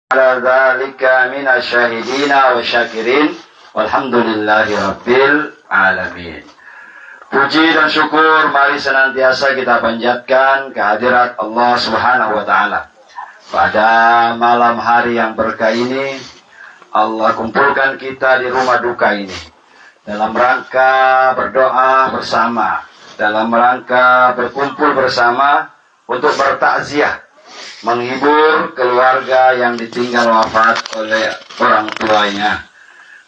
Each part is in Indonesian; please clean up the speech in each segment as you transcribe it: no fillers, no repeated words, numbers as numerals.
ala dzalika minasyahidina wa syakirin walhamdulillahi rabbil alamin. Puji dan syukur mari senantiasa kita panjatkan kehadirat Allah Subhanahu wa taala. Pada malam hari yang berkah ini Allah kumpulkan kita di rumah duka ini dalam rangka berdoa bersama, dalam rangka berkumpul bersama untuk bertakziah, menghibur keluarga yang ditinggal wafat oleh orang tuanya.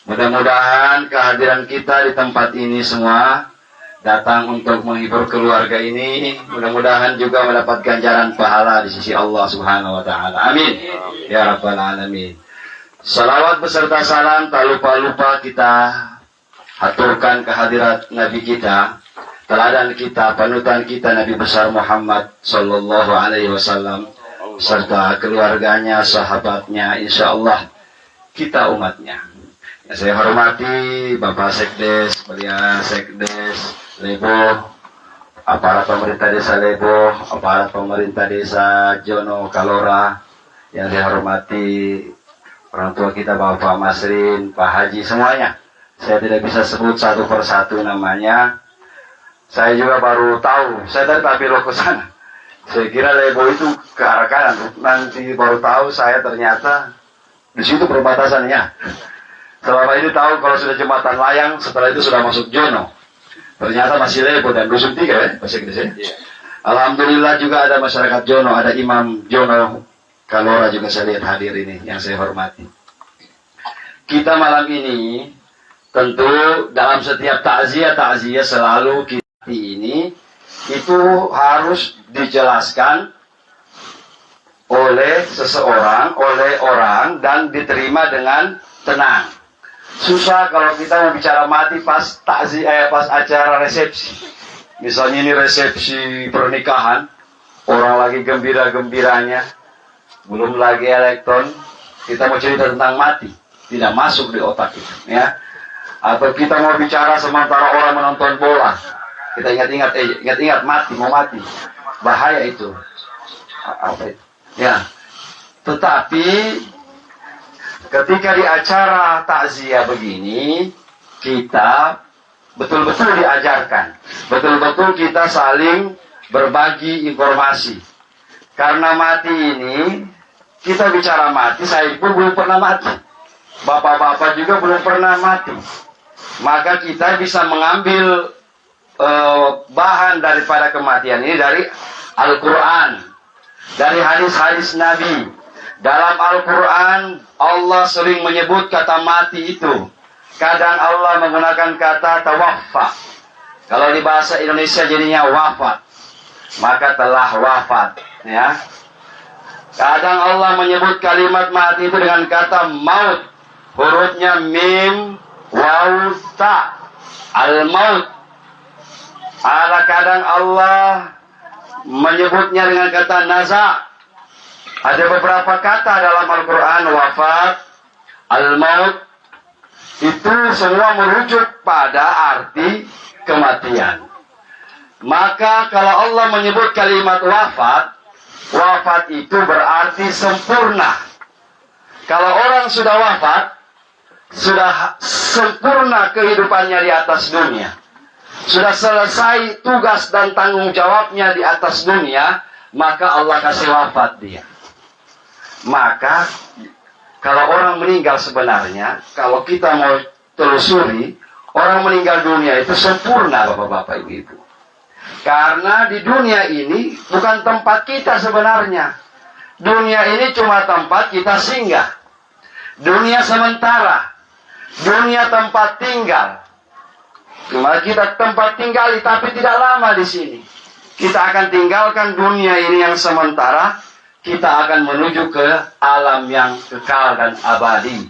Mudah-mudahan kehadiran kita di tempat ini semua datang untuk menghibur keluarga ini, mudah-mudahan juga mendapat ganjaran pahala di sisi Allah Subhanahu wa taala. Amin. Ya rabbal alamin. Salawat beserta salam tak lupa-lupa kita haturkan kehadirat Nabi kita, teladan kita, panutan kita Nabi besar Muhammad sallallahu alaihi wasallam serta keluarganya, sahabatnya, insyaallah kita umatnya. Yang saya hormati Bapak Sekdes, Mulia Sekdes Lebo, aparat pemerintah desa Lebo, aparat pemerintah desa Jono Kalora, yang saya hormati orang tua kita Bapak Masrin, Pak Haji, semuanya. Saya tidak bisa sebut satu persatu namanya. Saya juga baru tahu, saya tadi tak belok ke sana. Saya kira Lebo itu ke arah kanan, nanti baru tahu saya ternyata di situ perbatasannya. Selama ini tahu kalau sudah jembatan layang, setelah itu sudah masuk Jono. Ternyata masih Lebo dan Dusun 3 ya, masih di sini. Alhamdulillah juga ada masyarakat Jono, ada Imam Jono Kalora juga saya lihat hadir ini, yang saya hormati. Kita malam ini tentu dalam setiap takziah selalu kita ini itu harus dijelaskan oleh seseorang, oleh orang dan diterima dengan tenang. Susah kalau kita mau bicara mati pas takziah, pas acara resepsi. Misalnya ini resepsi pernikahan, orang lagi gembira-gembiranya, belum lagi elektron, kita mau cerita tentang mati, tidak masuk di otak itu, ya. Atau kita mau bicara sementara orang menonton bola, kita ingat-ingat mati, mau mati, bahaya itu. Apa itu? Ya. Tetapi ketika di acara takziah begini, kita betul-betul diajarkan, betul-betul kita saling berbagi informasi. Karena mati ini, kita bicara mati, saya pun belum pernah mati, bapak-bapak juga belum pernah mati. Maka kita bisa mengambil bahan daripada kematian ini dari Al-Quran, dari hadis-hadis Nabi. Dalam Al-Quran, Allah sering menyebut kata mati itu. Kadang Allah menggunakan kata tawaffa. Kalau di bahasa Indonesia jadinya wafat. Maka telah wafat. Ya. Kadang Allah menyebut kalimat mati itu dengan kata maut. Hurufnya mim, waw, ta. Al-maut. Kadang Allah menyebutnya dengan kata naza. Ada beberapa kata dalam Al-Quran, wafat, al-maut, itu semua merujuk pada arti kematian. Maka kalau Allah menyebut kalimat wafat, wafat itu berarti sempurna. Kalau orang sudah wafat, sudah sempurna kehidupannya di atas dunia. Sudah selesai tugas dan tanggung jawabnya di atas dunia, maka Allah kasih wafat dia. Maka kalau orang meninggal sebenarnya, kalau kita mau telusuri, orang meninggal dunia itu sempurna, bapak-bapak, ibu-ibu. Karena di dunia ini bukan tempat kita sebenarnya. Dunia ini cuma tempat kita singgah. Dunia sementara. Dunia tempat tinggal. Cuma kita tempat tinggal, tapi tidak lama di sini. Kita akan tinggalkan dunia ini yang sementara. Kita akan menuju ke alam yang kekal dan abadi.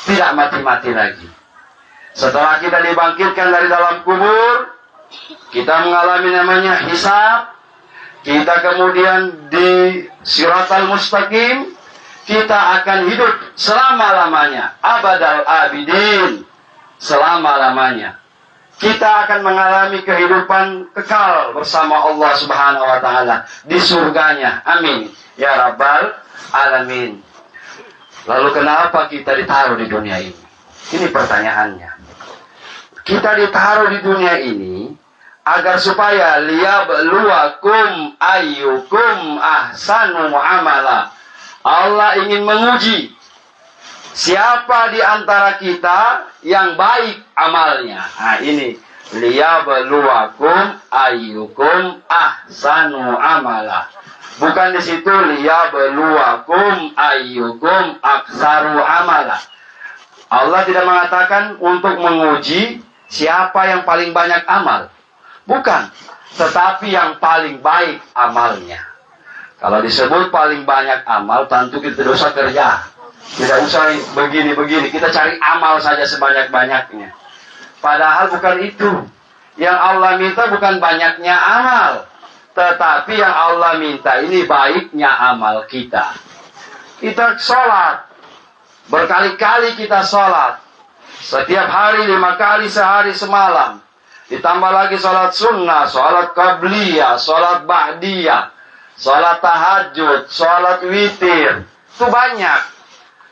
Tidak mati-mati lagi. Setelah kita dibangkitkan dari dalam kubur, kita mengalami namanya hisab. Kita kemudian di Siratal Mustaqim. Kita akan hidup selama-lamanya. Abadal abidin. Selama-lamanya. Kita akan mengalami kehidupan kekal bersama Allah Subhanahu wa ta'ala di surganya. Amin. Ya Rabbal Alamin. Lalu kenapa kita ditaruh di dunia ini? Ini pertanyaannya. Kita ditaruh di dunia ini agar supaya liyabluwakum ayyukum ahsanu amala. Allah ingin menguji siapa di antara kita yang baik amalnya. Nah ini liyabluwakum ayyukum ahsanu amala. Bukan di situ liyabluwakum ayyukum aktsaru amala. Allah tidak mengatakan untuk menguji siapa yang paling banyak amal. Bukan, tetapi yang paling baik amalnya. Kalau disebut paling banyak amal, tentu kita tidak usah kerja. Tidak usah begini-begini, kita cari amal saja sebanyak-banyaknya. Padahal bukan itu. Yang Allah minta bukan banyaknya amal, tetapi yang Allah minta ini baiknya amal kita. Kita sholat, berkali-kali kita sholat. Setiap hari 5 kali sehari semalam. Ditambah lagi sholat sunnah, sholat qabliyah, sholat ba'diyah, sholat tahajud, sholat witir. Itu banyak.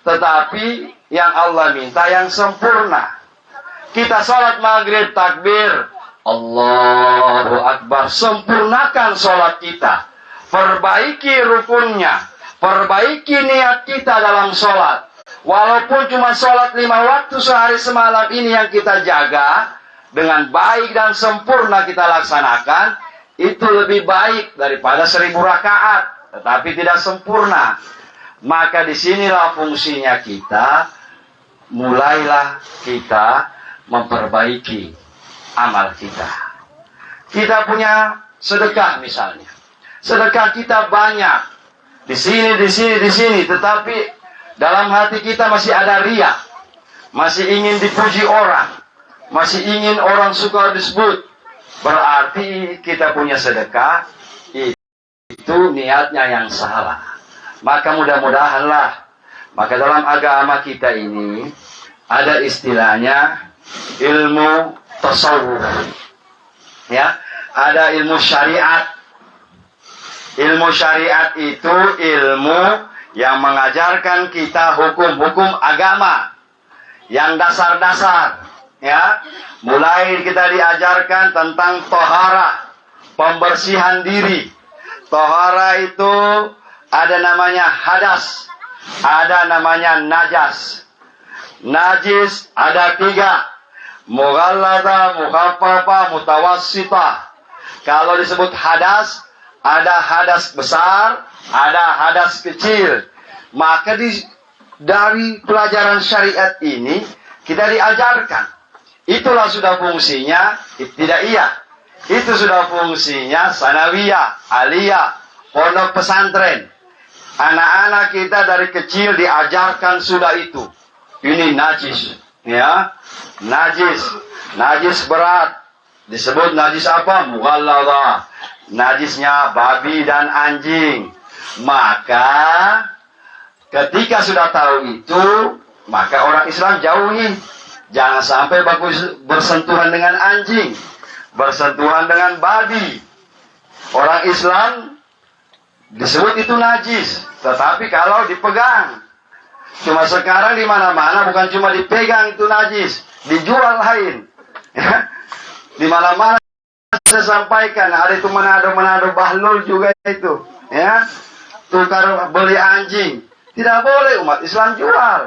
Tetapi yang Allah minta yang sempurna. Kita sholat maghrib takbir, Allahu Akbar. Sempurnakan sholat kita. Perbaiki rukunnya. Perbaiki niat kita dalam sholat. Walaupun cuma sholat 5 waktu sehari semalam ini yang kita jaga, dengan baik dan sempurna kita laksanakan, itu lebih baik daripada 1000 rakaat, tetapi tidak sempurna. Maka disinilah fungsinya kita, mulailah kita memperbaiki amal kita. Kita punya sedekah misalnya. Sedekah kita banyak. Di sini, tetapi dalam hati kita masih ada riya. Masih ingin dipuji orang. Masih ingin orang suka disebut. Berarti kita punya sedekah itu niatnya yang salah. Maka mudah-mudahanlah. Maka dalam agama kita ini ada istilahnya ilmu tasawuf. Ya, ada ilmu syariat. Ilmu syariat itu ilmu yang mengajarkan kita hukum-hukum agama yang dasar-dasar. Ya, mulai kita diajarkan tentang tohara, pembersihan diri. Tohara itu ada namanya hadas, ada namanya najas. Najis ada 3, mughalladha, mukhaffafah, mutawassitah. Kalau disebut hadas, ada hadas besar, ada hadas kecil. Maka dari pelajaran syariat ini kita diajarkan. Itulah sudah fungsinya ibtidaiyah. Itu sudah fungsinya sanawiyah, aliyah, pondok pesantren. Anak-anak kita dari kecil diajarkan sudah itu. Ini najis, ya. Najis berat. Disebut najis apa? Mughalladha. Najisnya babi dan anjing. Maka ketika sudah tahu itu, maka orang Islam jauhi. Jangan sampai bersentuhan dengan anjing, bersentuhan dengan babi. Orang Islam disebut itu najis, tetapi kalau dipegang. Cuma sekarang di mana-mana bukan cuma dipegang itu najis, dijual lain. Ya. Di mana-mana saya sampaikan, ada itu Manado Bahlul juga itu, ya. Tukar beli anjing. Tidak boleh umat Islam jual.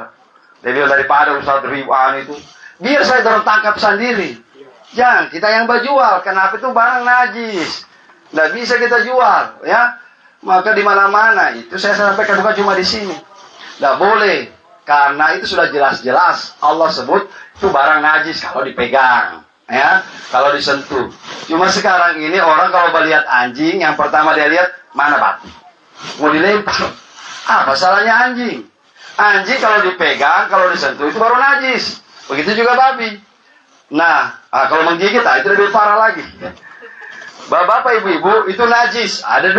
Jadi daripada Ustaz Ridwan itu, biar saya tertangkap sendiri. Jangan, kita yang berjual. Kenapa itu barang najis? Tidak bisa kita jual, ya. Maka di mana-mana itu saya sampaikan, bukan cuma di sini. Tidak boleh, karena itu sudah jelas-jelas Allah sebut itu barang najis kalau dipegang, ya, kalau disentuh. Cuma sekarang ini orang kalau melihat anjing, yang pertama dia lihat mana batu, mau dilempar. Apa salahnya anjing? Anjing kalau dipegang, kalau disentuh itu baru najis. Begitu juga babi. Nah, kalau menggigit, itu lebih parah lagi. Bapak, ibu-ibu, itu najis. Ada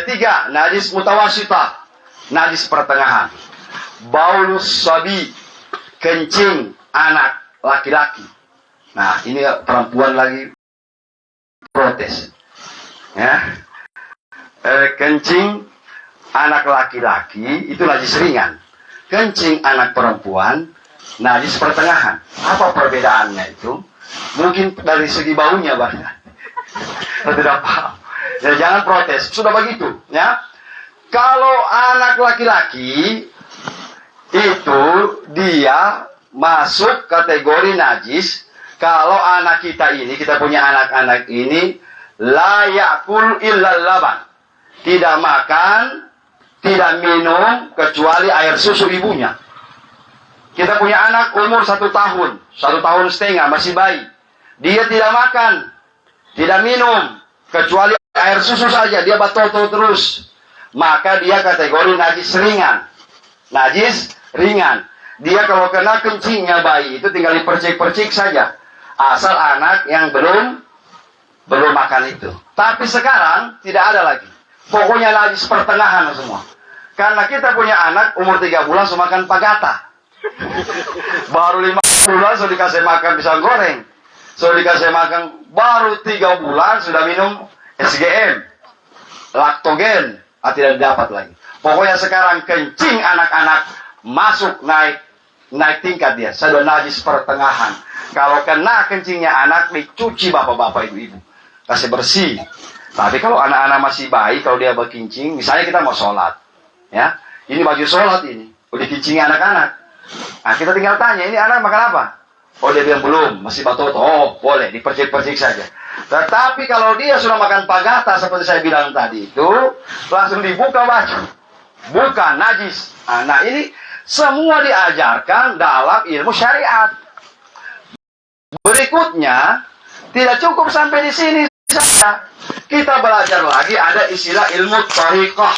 3. Najis mutawassitah. Najis pertengahan. Baulus sabi. Kencing anak laki-laki. Nah, ini perempuan lagi protes. Ya. Kencing anak laki-laki itu najis ringan. kencing anak perempuan, najis pertengahan. Apa perbedaannya itu? Mungkin dari segi baunya bahkan. Tidak paham. Ya, jangan protes. Sudah begitu, ya. Kalau anak laki-laki itu dia masuk kategori najis. Kalau anak kita ini, kita punya anak-anak ini, la yakul illa laban. Tidak makan, tidak minum, kecuali air susu ibunya. Kita punya anak umur 1 tahun, 1,5 tahun, masih bayi. Dia tidak makan, tidak minum, kecuali air susu saja, dia batoto terus. Maka dia kategori najis ringan. Najis ringan. Dia kalau kena kencingnya bayi, itu tinggal dipercik-percik saja. Asal anak yang belum makan itu. Tapi sekarang tidak ada lagi. Pokoknya najis pertengahan semua. Karena kita punya anak umur 3 bulan sudah makan pagata. Baru 5 bulan sudah dikasih makan pisang goreng. Sudah dikasih makan, baru 3 bulan sudah minum SGM. Laktogen. Tidak dapat lagi. Pokoknya sekarang kencing anak-anak masuk naik tingkat dia. Sudah najis pertengahan. Kalau kena kencingnya anak, dicuci bapak-bapak ibu-ibu. Kasih bersih. Tapi kalau anak-anak masih bayi, kalau dia berkincing, misalnya kita mau sholat. Ya, ini baju sholat ini. Udah kincingi anak-anak. Nah, kita tinggal tanya, ini anak makan apa? Oh, dia bilang belum, masih batoto. Oh, boleh, dipercik-percik saja. Tetapi kalau dia sudah makan pagata, seperti saya bilang tadi itu, langsung dibuka baju. Bukan najis. Nah, ini semua diajarkan dalam ilmu syariat. Berikutnya, tidak cukup sampai di sini saja. Kita belajar lagi, ada istilah ilmu thariqah,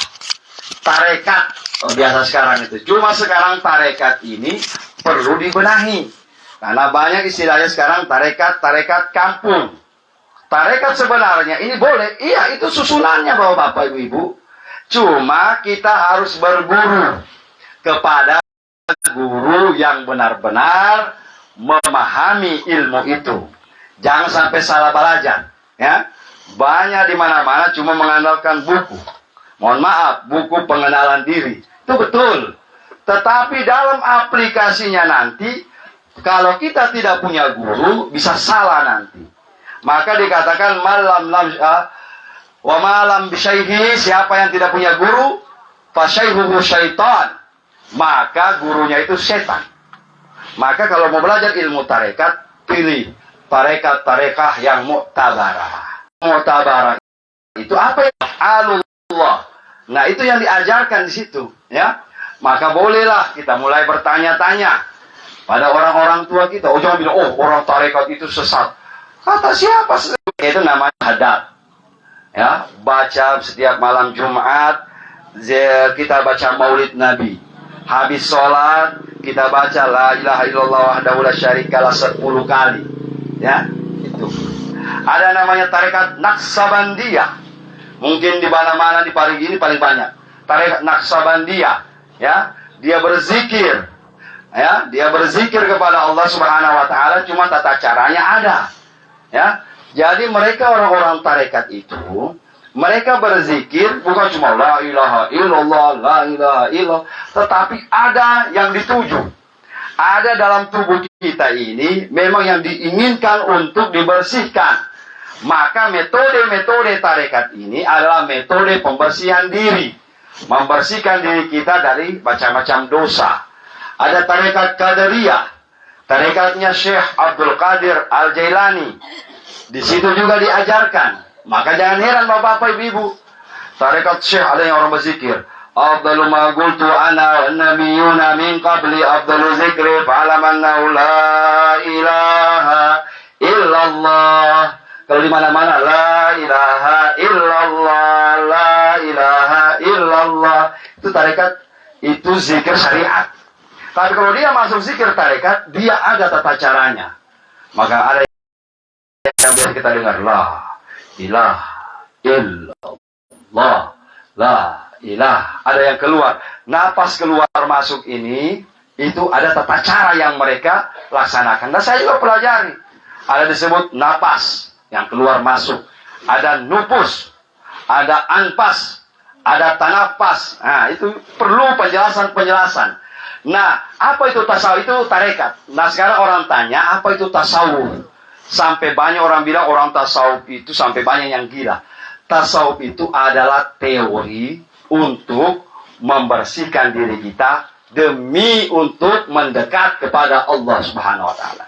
tarekat. Biasa sekarang itu. Cuma sekarang tarekat ini perlu dibenahi. Karena banyak istilahnya sekarang tarekat kampung. Tarekat sebenarnya ini boleh. Iya, itu susunannya bapak-bapak ibu-ibu. Cuma kita harus berguru kepada guru yang benar-benar memahami ilmu itu. Jangan sampai salah belajar, ya. Banyak di mana-mana cuma mengandalkan buku. Mohon maaf, buku pengenalan diri. Itu betul. Tetapi dalam aplikasinya nanti, kalau kita tidak punya guru, bisa salah nanti. Maka dikatakan wa malam bisyaihi, siapa yang tidak punya guru, fasyaihuhu syaitan. Maka gurunya itu setan. Maka kalau mau belajar ilmu tarekat, pilih tarekat yang mu'tabarah. Mu'tabarah itu apa? Allah. Nah, itu yang diajarkan di situ, ya. Maka bolehlah kita mulai bertanya-tanya pada orang-orang tua kita. Oh, jangan bilang, oh, orang tarekat itu sesat. Kata siapa? Itu namanya hadap. Ya, baca setiap malam Jumat, kita baca Maulid Nabi. Habis sholat, kita baca la ilaha illallah wahdahu la syarikalah 10 kali. Ya, itu. Ada namanya tarekat Naqsabandiyah. Mungkin di mana-mana di Parigi ini paling banyak. Tarekat Naqsabandiyah, ya. Dia berzikir. Ya, dia berzikir kepada Allah Subhanahu wa taala, cuma tata caranya ada. Ya. Jadi mereka orang-orang tarekat itu, mereka berzikir bukan cuma la ilaha illallah, la ilaha illallah, tetapi ada yang dituju. Ada dalam tubuh kita ini memang yang diinginkan untuk dibersihkan. Maka metode-metode tarekat ini adalah metode pembersihan diri. Membersihkan diri kita dari macam-macam dosa. Ada tarekat Qadariyah. Tarekatnya Syekh Abdul Qadir Al-Jailani. Di situ juga diajarkan. Maka jangan heran bapak-bapak ibu-ibu. Tarekat Syekh ada yang orang berzikir. Afdalu ma qultu ana nabiyuna min qabli afdalu zikri fa'alamannahu la ilaha illallah. Kalau di mana-mana la ilaha illallah, la ilaha illallah. Itu tarekat, itu zikir syariat. Tapi kalau dia masuk zikir tarekat, dia ada tata caranya. Maka ada yang kita dengar la ilaha illallah, la ilaha. Ada yang keluar, napas keluar masuk ini, itu ada tata cara yang mereka laksanakan. Dan saya juga pelajari. Ada disebut napas yang keluar masuk, ada nupus, ada anpas, ada tanapas. Nah, itu perlu penjelasan-penjelasan. Nah, apa itu tasawuf? Itu tarekat. Nah, sekarang orang tanya, apa itu tasawuf? Sampai banyak orang bilang orang tasawuf itu sampai banyak yang gila. Tasawuf itu adalah teori untuk membersihkan diri kita demi untuk mendekat kepada Allah Subhanahu wa taala.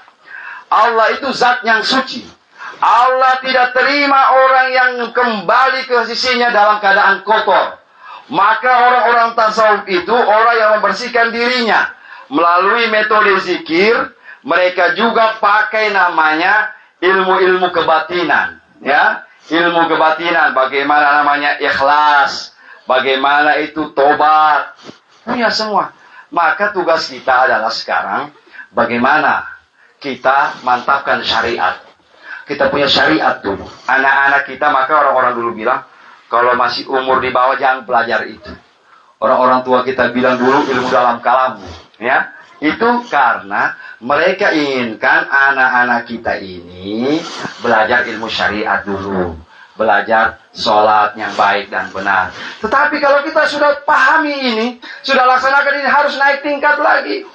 Allah itu zat yang suci. Allah tidak terima orang yang kembali ke sisinya dalam keadaan kotor. Maka orang-orang tasawuf itu orang yang membersihkan dirinya melalui metode zikir. Mereka juga pakai namanya ilmu-ilmu kebatinan, ya. Ilmu kebatinan, bagaimana namanya ikhlas, bagaimana itu tobat, punya semua. Maka tugas kita adalah sekarang bagaimana kita mantapkan syariat. Kita punya syariat dulu. Anak-anak kita, maka orang-orang dulu bilang, kalau masih umur di bawah jangan belajar itu. Orang-orang tua kita bilang dulu ilmu dalam kalamu, ya. Itu karena mereka inginkan anak-anak kita ini belajar ilmu syariat dulu. Belajar sholat yang baik dan benar. Tetapi kalau kita sudah pahami ini, sudah laksanakan ini, harus naik tingkat lagi.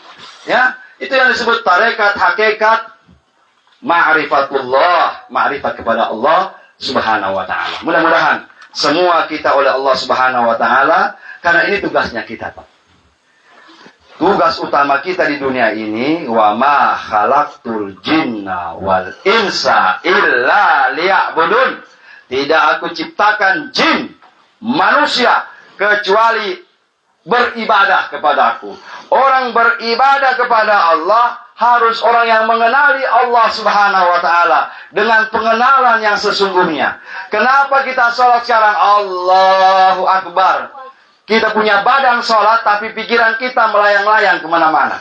Ya, itu yang disebut tarekat, hakikat, ma'rifatullah, ma'rifat kepada Allah Subhanahu wa taala. Mudah-mudahan semua kita oleh Allah Subhanahu wa taala, karena ini tugasnya kita, Pak. Tugas utama kita di dunia ini, wa ma khalaqtul jinna wal insa illa liya'budun. Tidak aku ciptakan jin, manusia, kecuali beribadah kepadaku. Orang beribadah kepada Allah harus orang yang mengenali Allah Subhanahu wa taala dengan pengenalan yang sesungguhnya. Kenapa kita sholat sekarang? Allahu Akbar. Kita punya badan sholat, tapi pikiran kita melayang-layang kemana-mana.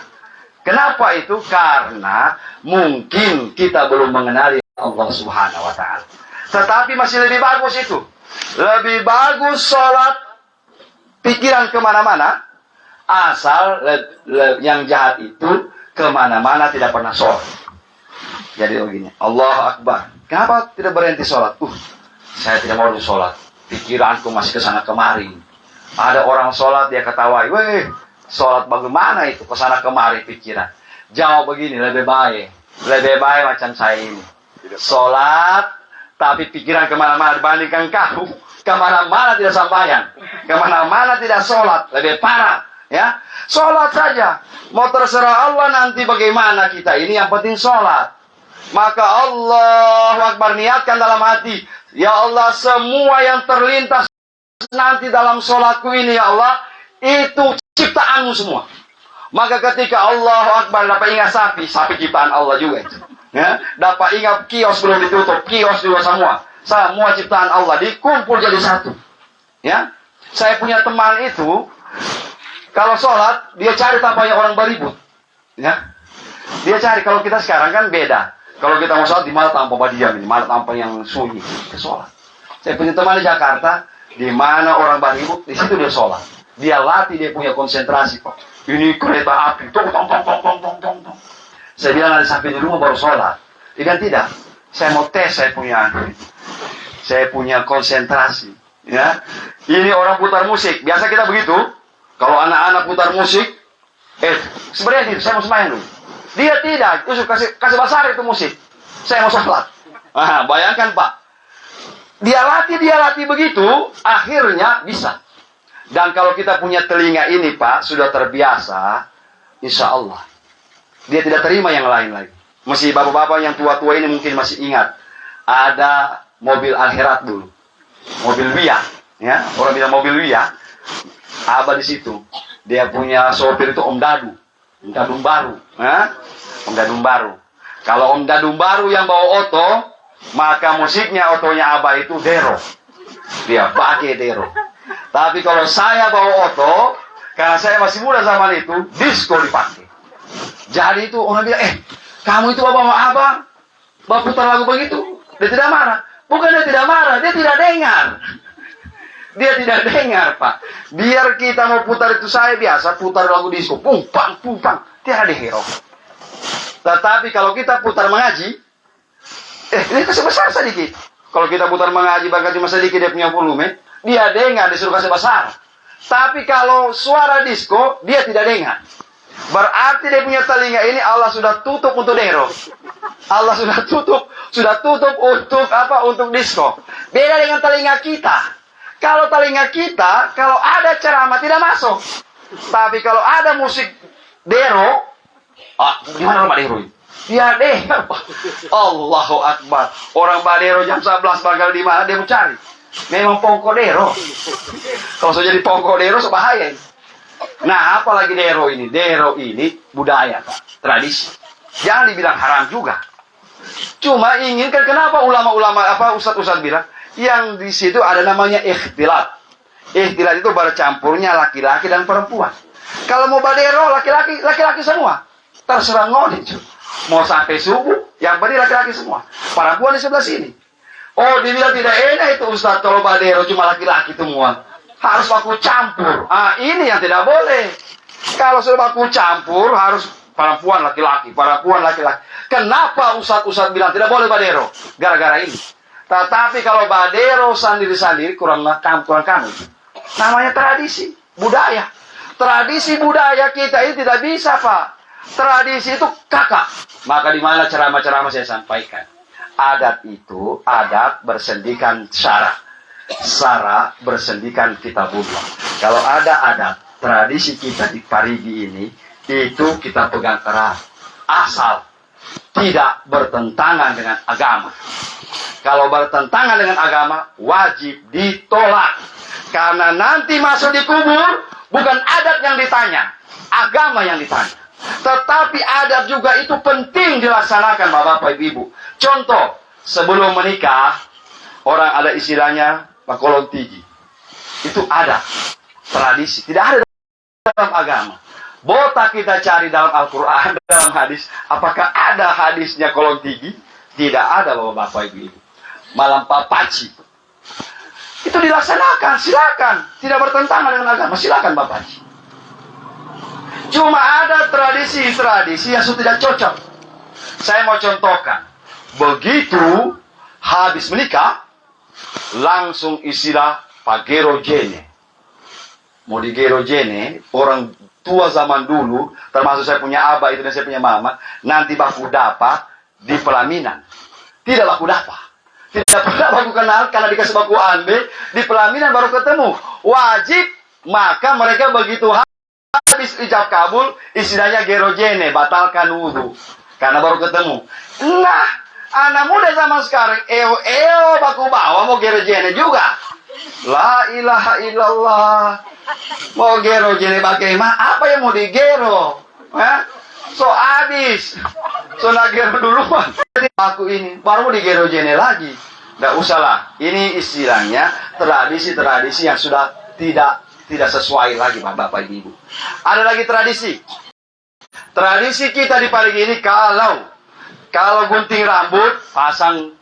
Kenapa itu? Karena mungkin kita belum mengenali Allah Subhanahu wa ta'ala. Tetapi masih lebih bagus itu. Lebih bagus sholat, pikiran kemana-mana, asal yang jahat itu kemana-mana tidak pernah sholat. Jadi begini, Allahu Akbar. Kenapa tidak berhenti sholat? Saya tidak mau sholat. Pikiranku masih kesana kemari. Ada orang sholat, dia ketawai. Weh, sholat bagaimana itu? Kesana kemari pikiran. Jawab begini, lebih baik. Lebih baik macam saya ini. Sholat, tapi pikiran kemana-mana dibandingkan kau. Kemana-mana tidak sambayan. Kemana-mana tidak sholat. Lebih parah. Ya, sholat saja. Mau terserah Allah nanti bagaimana kita ini. Yang penting sholat. Maka Allah Akbar, niatkan dalam hati. Ya Allah, semua yang terlintas nanti dalam sholatku ini, ya Allah, itu ciptaanmu semua. Maka ketika Allah Akbar dapat ingat sapi ciptaan Allah juga itu. Ya, dapat ingat kios belum ditutup, kios juga semua ciptaan Allah dikumpul jadi satu. Ya, saya punya teman itu, kalau sholat dia cari tampaknya orang beribut. Ya, dia cari. Kalau kita sekarang kan beda. Kalau kita mau sholat di mana tanpa badiam ini, mana tanpa yang sunyi, kita sholat. Saya punya teman di Jakarta. Di mana orang beribut, di situ dia sholat. Dia latih, dia punya konsentrasi, Pak. Ini kereta api, tong. Saya bilang ada sampai di rumah baru sholat. Dia bilang tidak. Saya mau tes, saya punya konsentrasi. Ya, ini orang putar musik. Biasa kita begitu. Kalau anak-anak putar musik, sebenarnya itu saya mau sembahyang dulu. Dia tidak, itu kasih basar itu musik. Saya mau sholat. Bayangkan, Pak. Dia latih begitu, akhirnya bisa. Dan kalau kita punya telinga ini, Pak, sudah terbiasa, insya Allah. Dia tidak terima yang lain lagi. Masih bapak-bapak yang tua-tua ini mungkin masih ingat. Ada mobil akhirat dulu. Mobil Wia. Ya, orang bilang mobil Wia. Abah di situ. Dia punya sopir itu Om Dadu. Om Dadung baru. Om Dadung baru. Kalau Om Dadung baru yang bawa oto, maka musiknya otonya Abah itu Dero. Dia pakai Dero. Tapi kalau saya bawa oto, karena saya masih muda zaman itu, disco dipakai. Jadi itu orang bilang, kamu itu bawa Abah putar lagu begitu. Dia tidak marah. Bukan dia tidak marah, dia tidak dengar. Dia tidak dengar, Pak. Biar kita mau putar itu, saya biasa putar lagu disco. Pung, pang. Tidak ada hero. Tetapi kalau kita putar mengaji, ini kasih besar sedikit. Kalau kita putar mengaji, bahkan cuma sedikit dia punya volume, dia dengar, disuruh kasih besar. Tapi kalau suara disco, dia tidak dengar. Berarti dia punya telinga ini Allah sudah tutup untuk dero. Allah sudah tutup untuk apa? Untuk disco. Beda dengan telinga kita. Kalau telinga kita, kalau ada ceramah tidak masuk. Tapi kalau ada musik dero, gimana orang dero ini? Ya deh, Allahu Akbar. Orang badero jam 11 bakal di mana dia mau cari? Memang pongko dero. Kalau sudah jadi pongko dero, bahaya ini. Nah, apalagi dero ini? Dero ini budaya, Pak. Tradisi. Jangan dibilang haram juga. Cuma inginkan kenapa ulama-ulama ustadz-ustadz bilang yang di situ ada namanya ikhtilat. Ikhtilat itu bercampurnya laki-laki dan perempuan. Kalau mau badero laki-laki semua. Terserah ngoni. Mau sampai subuh, yang beri laki-laki semua. Perempuan di sebelah sini. Oh, dibilang tidak enak itu Ustaz, kalau badero cuma laki-laki semua. Harus baku campur. Ini yang tidak boleh. Kalau sudah baku campur, harus perempuan laki-laki. Kenapa Ustaz bilang tidak boleh badero? Gara-gara ini. Tetapi kalau badero sendiri-sendiri kurang kamu. Namanya tradisi, budaya. Tradisi budaya kita ini tidak bisa, Pak. Tradisi itu kakak. Maka di mana ceramah-ceramah saya sampaikan. Adat itu, adat bersendikan syara. Syara bersendikan kitabullah. Kalau ada adat, tradisi kita di Parigi ini, itu kita pegang erat. Asal tidak bertentangan dengan agama. Kalau bertentangan dengan agama, wajib ditolak. Karena nanti masuk di kubur, bukan adat yang ditanya, agama yang ditanya. Tetapi adat juga itu penting dilaksanakan Bapak Ibu. Contoh, sebelum menikah, orang ada istilahnya pakolon tigi. Itu adat, tradisi. Tidak ada dalam agama. Botak kita cari dalam Al-Quran, dalam hadis. Apakah ada hadisnya kolon tigi? Tidak ada Bapak Ibu. Malam papaci. Itu dilaksanakan, silakan. Tidak bertentangan dengan agama, silakan Bapak Haji. Cuma ada tradisi-tradisi yang sudah tidak cocok. Saya mau contohkan. Begitu habis menikah, langsung istilah pagerojene. Mau digerojene, orang tua zaman dulu, termasuk saya punya abah itu dan saya punya mama, nanti baku dapat di pelaminan. Tidak baku dapat. Tidak pernah baku kenal karena dikasih baku ambil, di pelaminan baru ketemu. Wajib, maka mereka begitu habis ijab kabul, istilahnya gerojene, batalkan wudhu. Karena baru ketemu. Nah, anak muda zaman sekarang, baku bawa mau gerojene juga. La ilaha illallah. Mau gerojene bagaimana? Apa yang mau digero? So habis. So nak gero duluan. Aku ini, baru mau digerojene lagi. Nggak usahlah. Ini istilahnya tradisi-tradisi yang sudah tidak sesuai lagi Bapak Ibu. Ada lagi tradisi. Tradisi kita di Parigi ini kalau gunting rambut pasang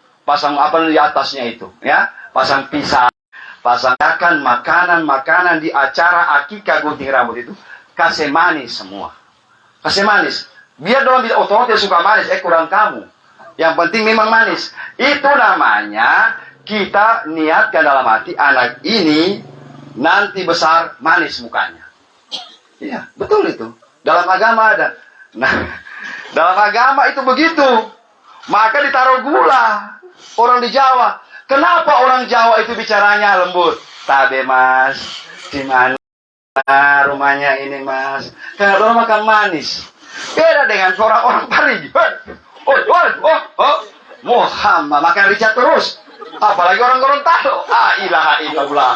apa di atasnya itu, ya, pasang pisang, pasangkan makanan di acara akikah gunting rambut itu kasih manis semua, kasih manis. Biar doang bisa otomatis suka manis, kurang kamu. Yang penting memang manis. Itu namanya kita niatkan dalam hati anak ini nanti besar manis mukanya. Iya, betul itu. Dalam agama ada. Nah, dalam agama itu begitu. Maka ditaruh gula. Orang di Jawa. Kenapa orang Jawa itu bicaranya lembut? Tabe mas, di mana rumahnya ini mas? Karena orang makan manis. Beda dengan orang-orang Parigi. Muhammad makan rica terus. Apalagi orang Gorontalo. Ilaha illallah.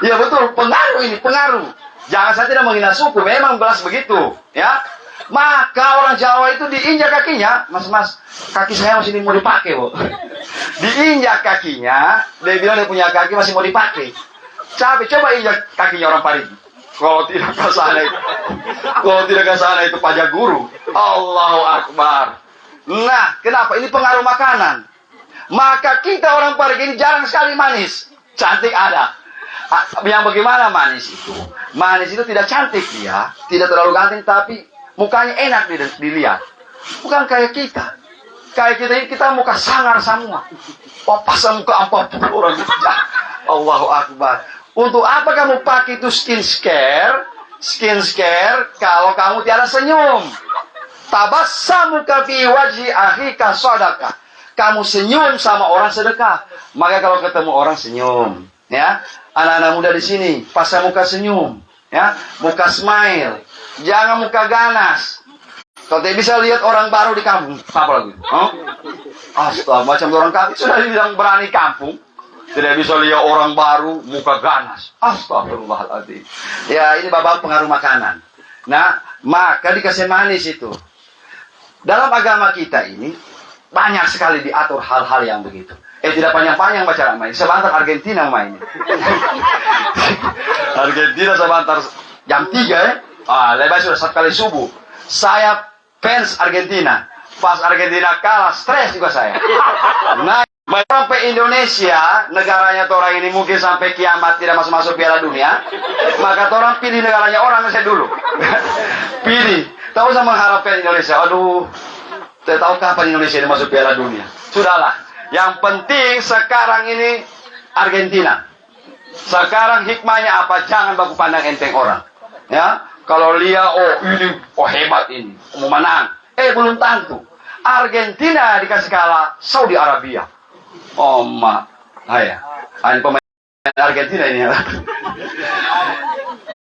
Ya betul, pengaruh. Jangan saya tidak menghina suku, memang belas begitu, ya. Maka orang Jawa itu diinjak kakinya, mas, kaki saya masih mau dipakai, Bu. Diinjak kakinya, dia bilang dia punya kaki masih mau dipakai. Coba injak kakinya orang Parigi. Kalau tidak ke sana itu pajak guru. Allahu Akbar. Nah, kenapa? Ini pengaruh makanan. Maka kita orang Parigi ini jarang sekali manis. Cantik ada. Yang bagaimana manis itu? Manis itu tidak cantik dia, tidak terlalu ganteng, tapi mukanya enak dilihat. Bukan kayak kita. Kayak kita ini kita muka sangar semua. Pasang muka 40 orang. Allahu Akbar. Untuk apa kamu pakai itu skincare? skincare kalau kamu tiada senyum. Tabassamuka fi wajhi akhika shadaqah. Kamu senyum sama orang sedekah. Maka kalau ketemu orang senyum, ya. Anak-anak muda di sini, pasang muka senyum, ya. Muka smile. Jangan muka ganas. Kalau tidak bisa lihat orang baru di kampung, apa lagi? Astaga, macam orang kampung sudah dibilang berani kampung. Tidak bisa lihat orang baru, muka ganas. Astagfirullahaladzim. Ya, ini bapak pengaruh makanan. Nah, maka dikasih manis itu. Dalam agama kita ini, banyak sekali diatur hal-hal yang begitu. Tidak panjang-panjang baca main. Sebentar Argentina main. Argentina sebentar jam 3 ya. Lepas sudah 1 kali subuh. Saya fans Argentina. Pas Argentina kalah, stres juga saya. Nah, sampai Indonesia, negaranya orang ini mungkin sampai kiamat tidak masuk-masuk Piala Dunia. Maka orang pilih negaranya orang saya dulu. Pilih. Tak usah mengharapkan Indonesia. Aduh, saya tahu kapan Indonesia ini masuk Piala Dunia. Sudahlah. Yang penting sekarang ini Argentina. Sekarang hikmahnya apa? Jangan baku pandang enteng orang. Ya, kalau lihat hebat ini, mau menang. Belum tentu. Argentina dikasih kalah Saudi Arabia. Ini pemain Argentina ini.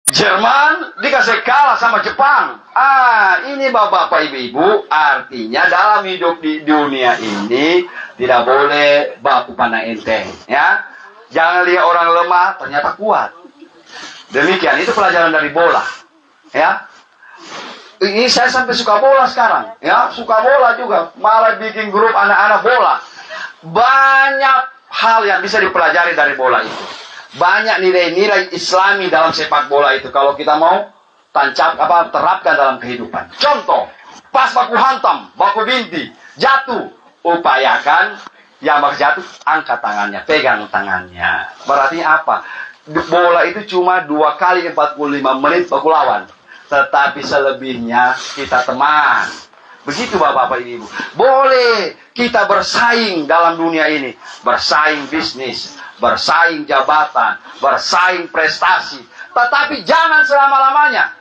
Jerman dikasih kalah sama Jepang. Ini bapak-bapak ibu-ibu, artinya dalam hidup di dunia ini tidak boleh baku pandang enteng, ya. Jangan lihat orang lemah ternyata kuat. Demikian, itu pelajaran dari bola, ya. Ini saya sampai suka bola sekarang, ya, suka bola juga, malah bikin grup anak-anak bola. Banyak hal yang bisa dipelajari dari bola itu. Banyak nilai-nilai Islami dalam sepak bola itu kalau kita mau terapkan dalam kehidupan. Contoh, pas baku hantam, baku binti, jatuh, upayakan yang baku jatuh, angkat tangannya, pegang tangannya. Berarti apa? Bola itu cuma 2 kali 45 menit baku lawan. Tetapi selebihnya kita teman. Begitu bapak-bapak ibu. Boleh kita bersaing dalam dunia ini. Bersaing bisnis, bersaing jabatan, bersaing prestasi. Tetapi jangan selama-lamanya.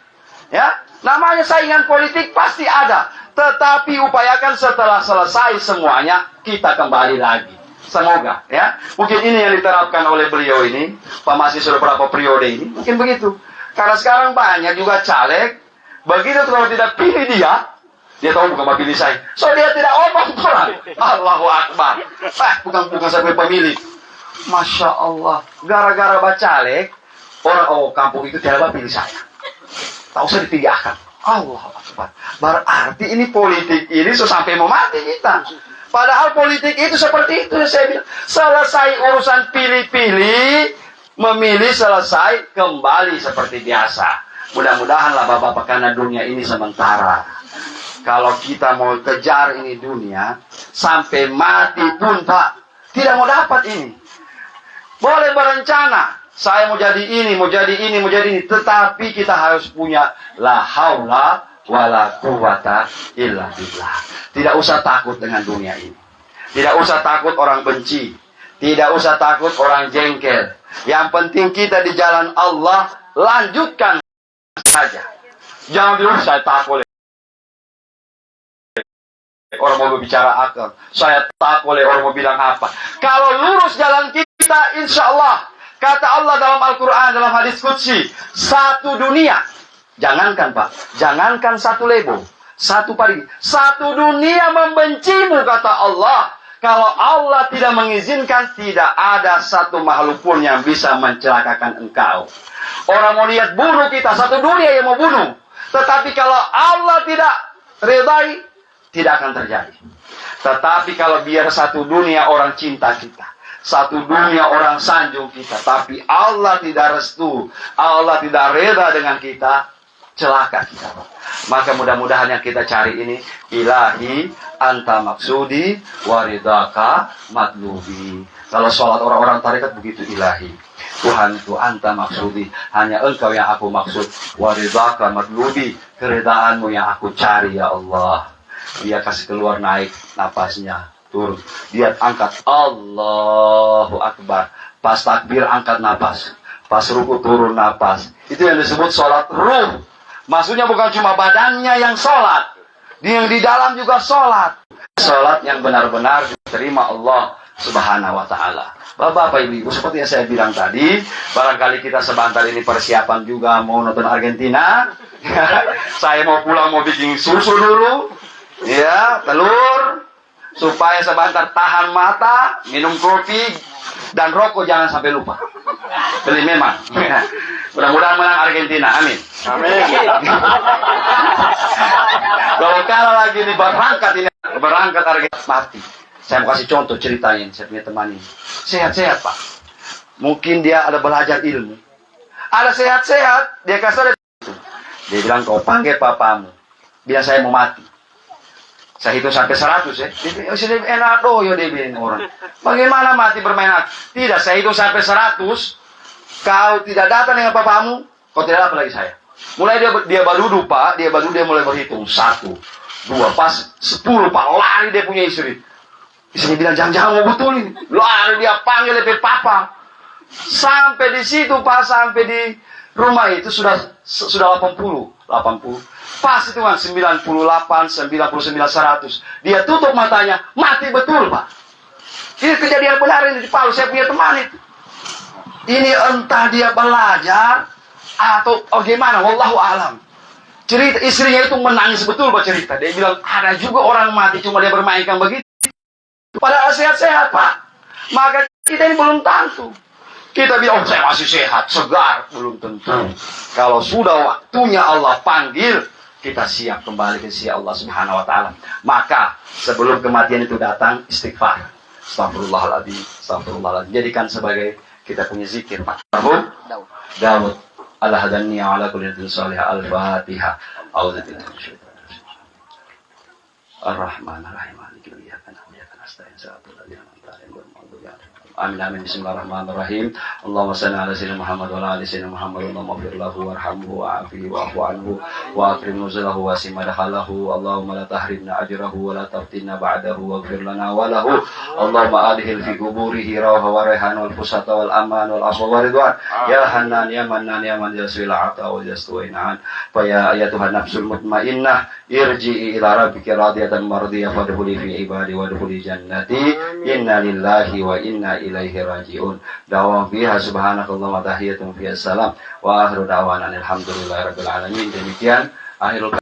Ya, namanya saingan politik pasti ada. Tetapi upayakan setelah selesai semuanya, kita kembali lagi. Semoga, ya. Mungkin ini yang diterapkan oleh beliau ini. Pak Masih sudah berapa periode ini. Mungkin begitu. Karena sekarang banyak juga caleg. Begitu kalau tidak pilih dia tahu bukan pilih saya. So dia tidak omong orang. Allahu Akbar. Bukan sampai pemilik. Masya Allah. Gara-gara bacalek, orang kampung itu tidak pilih saya. Tak usah dipilih akan. Allahu Akbar. Berarti ini politik ini sampai mau mati kita. Padahal politik itu seperti itu saya bilang. Selesai urusan pilih-pilih, memilih selesai, kembali seperti biasa. Mudah-mudahanlah bapak-bapak, karena dunia ini sementara. Kalau kita mau kejar ini dunia, sampai mati pun Pak, tidak mau dapat ini. Boleh berencana, saya mau jadi ini, mau jadi ini, mau jadi ini. Tetapi kita harus punya la haula wala quwata illa billah. Tidak usah takut dengan dunia ini. Tidak usah takut orang benci. Tidak usah takut orang jengkel. Yang penting kita di jalan Allah, lanjutkan saja. Jangan bilang saya takut orang mau berbicara akal. Saya takut oleh orang mau bilang apa. Kalau lurus jalan kita, insya Allah. Kata Allah dalam Al-Quran, dalam hadis Qudsi, satu dunia. Jangankan Pak, jangankan satu lebo, satu pari, satu dunia membencimu, kata Allah. Kalau Allah tidak mengizinkan, tidak ada satu makhluk pun yang bisa mencelakakan engkau. Orang mau lihat bunuh kita, satu dunia yang mau bunuh. Tetapi kalau Allah tidak redai, tidak akan terjadi. Tetapi kalau biar satu dunia orang cinta kita, satu dunia orang sanjung kita, tapi Allah tidak restu, Allah tidak reda dengan kita, celaka kita. Maka mudah-mudahan yang kita cari ini, ilahi anta maksudi waridaka matlubi. Kalau sholat orang-orang tarekat begitu, ilahi, Tuhan itu anta maksudi, hanya engkau yang aku maksud, waridaka matlubi, keredaanmu yang aku cari ya Allah. Dia kasih keluar, naik napasnya, turun, dia angkat, Allahu Akbar. Pas takbir angkat napas, pas ruku turun napas. Itu yang disebut sholat ruh. Maksudnya bukan cuma badannya yang sholat, yang di dalam juga sholat. Sholat yang benar-benar diterima Allah Subhanahu wa Ta'ala. Bapak, Ibu, seperti yang saya bilang tadi, barangkali kita sebentar ini persiapan juga mau nonton Argentina. Saya mau pulang mau bikin susu dulu, ya, telur, supaya sebentar tahan mata, minum kopi, dan rokok jangan sampai lupa. Beli memang. Mudah-mudahan menang Argentina. Amin. Amin. Kalau kalah lagi nih berangkat Argentina mati. Saya mau kasih contoh ceritain. Saya punya teman ini. Sehat-sehat, Pak. Mungkin dia ada belajar ilmu. Ada sehat-sehat. Dia kasih itu. Dia bilang, kau panggil papamu. Biar saya mau mati. Saya hitung sampai 100 ya. Dia bilang, enak doyo dia bilang orang. Bagaimana mati bermain hati? Tidak, saya hitung sampai 100. Kau tidak datang dengan papamu, kau tidak dapat lagi saya. Mulai dia baru Pak. Dia mulai berhitung. 1, 2, pas 10 Pak. Lari dia punya istri. Istrinya bilang, jangan-jangan mau betul ini. Lari dia panggil lebih papa. Sampai di situ Pak, sampai di rumah itu sudah 80. Pas itu kan 98, 99, 100. Dia tutup matanya, mati betul Pak. Ini kejadian benar ini di Palu, saya punya teman itu. Ini entah dia belajar atau gimana, wallahu alam. Cerita istrinya itu menangis betul Pak cerita. Dia bilang ada juga orang mati cuma dia bermainkan begitu. Padahal sehat-sehat Pak. Maka kita ini belum tentu. Kita bilang saya masih sehat, segar, belum tentu. Kalau sudah waktunya Allah panggil, kita siap kembali ke sisi Allah Subhanahu wa Ta'ala. Maka sebelum kematian itu datang, istighfar. Astagfirullahaladzim, astagfirullahaladzim. Jadikan sebagai kita punya zikir, Pak. Daud. Allah hadanni ala kulli nabiyyin salih. Al-Fatihah. A'udzubillahi minasyaitonir rajim. Ar-Rahmanir Rahim. Maliki yawmiddin. Iyyaka nasta'in. Siratal ladzina an'amta 'alaihim ghairil maghdubi 'alaihim. Amin amin. Bismillahirrahmanirrahim. Allahumma shalli ala sayyidina Muhammad wa ala ali sayyidina Muhammad. Allahumma ighfir lahu warhamhu wa'afihi wa'fu anhu wa akrim nuzulahu wa simadhalahu. Allahumma la tahrimna ajrahu wa la taftinna ba'dahu waghfir lana wa lahu. Allahumma adkhil fi quburihi rawha wa rayhan wal fusata wal aman wal afwa wa ridwan. Ya Hannan ya Mannan ya man yaswil 'ata wa yastu'inan. Fa ya ayatuhan nafsul mutmainnah irji'i ila rabbika radiyatan mardiyah fadkhuli fi ibadi wa dkhuli jannati. Inna lillahi wa inna ilaihi raji'un. Da'wa fiha subhanakallahumma wa tahiyyatun fiha salam wa akhiru da'wana alhamdulillahi rabbil alamin. Demikian akhirul